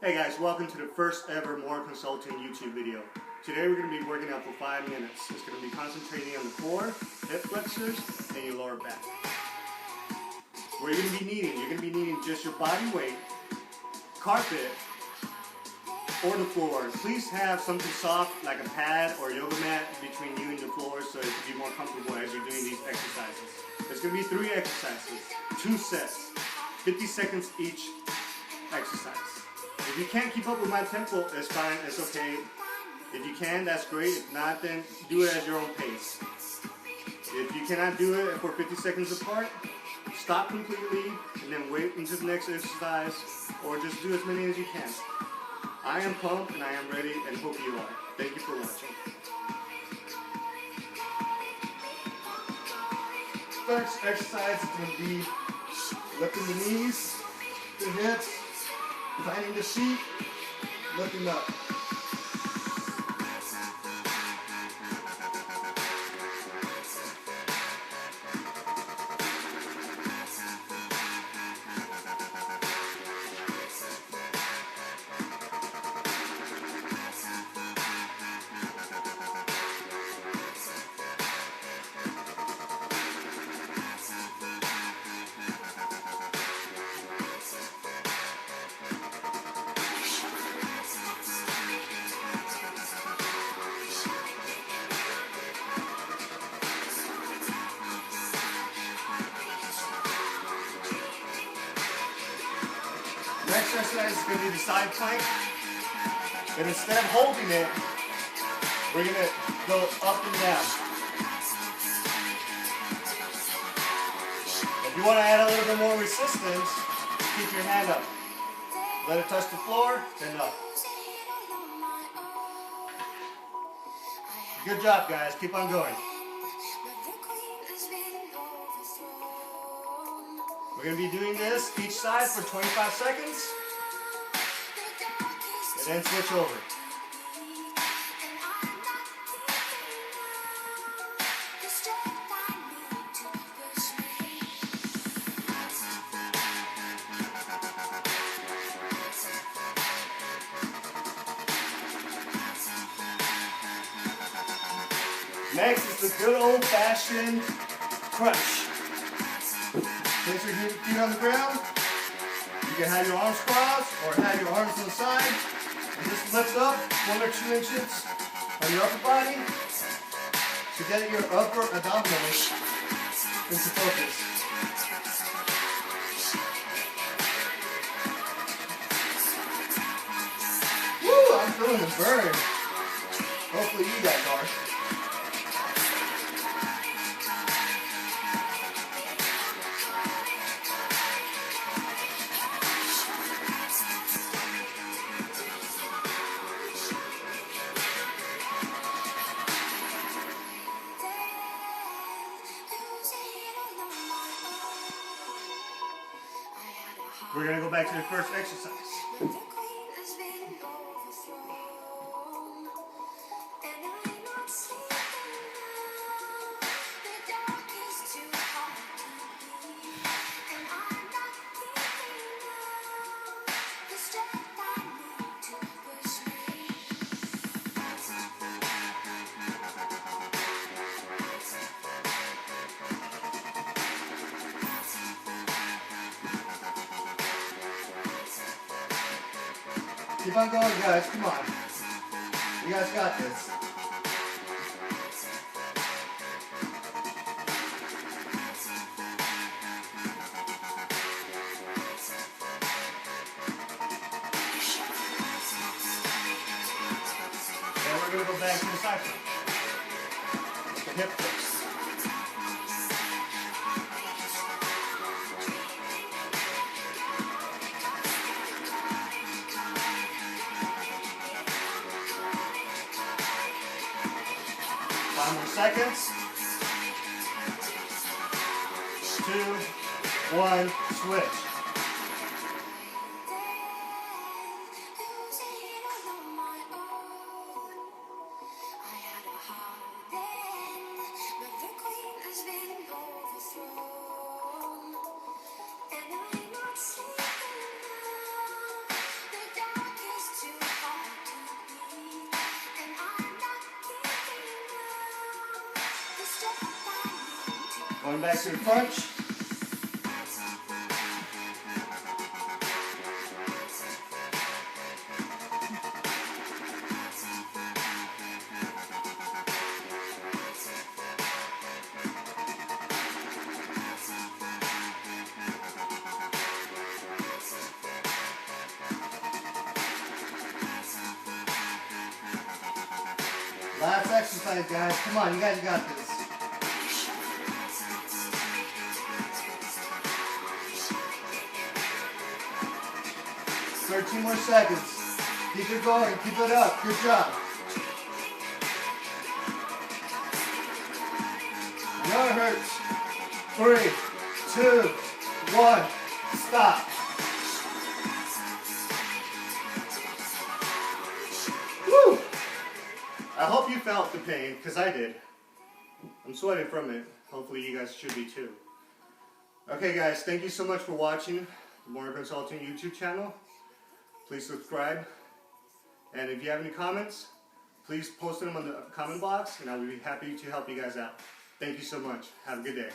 Hey guys, welcome to the first ever More Consulting YouTube video. Today we're going to be working out for 5 minutes. It's going to be concentrating on the core, hip flexors, and your lower back. What you're going to be needing just your body weight, carpet, or the floor. Please have something soft like a pad or yoga mat between you and the floor so it can be more comfortable as you're doing these exercises. There's going to be 3 exercises, 2 sets, 50 seconds each exercise. If you can't keep up with my tempo, it's fine, it's okay. If you can, that's great. If not, then do it at your own pace. If you cannot do it for 50 seconds apart, stop completely and then wait until the next exercise, or just do as many as you can. I am pumped and I am ready and hope you are. Thank you for watching. First exercise is going to be lifting the knees, the hips, finding the seat, lifting up. Next exercise is going to be the side plank. And instead of holding it, we're going to go up and down. If you want to add a little bit more resistance, keep your hand up. Let it touch the floor, then up. Good job, guys. Keep on going. We're going to be doing this each side for 25 seconds and then switch over. Next is the good old-fashioned crunch. Place your feet on the ground. You can have your arms crossed or have your arms on the side. And just lift up 1 or 2 inches on your upper body to get your upper abdominals into focus. Woo! I'm feeling the burn. Hopefully you guys are. We're going to go back to the first exercise. Keep on going, guys. Come on. You guys got this. Then we're going to go back to the side plank. The hip flips. More seconds. 2, 1, switch. Going back to the crunch. Last exercise, guys. Come on, you guys got this. Thirteen more seconds. Keep it going. Keep it up. Good job. I know it hurts. 3, 2, 1. Stop. Woo! I hope you felt the pain, because I did. I'm sweating from it. Hopefully you guys should be too. Okay guys, thank you so much for watching the Morning Consulting YouTube channel. Please subscribe. And if you have any comments, please post them on the comment box and I'll be happy to help you guys out. Thank you so much. Have a good day.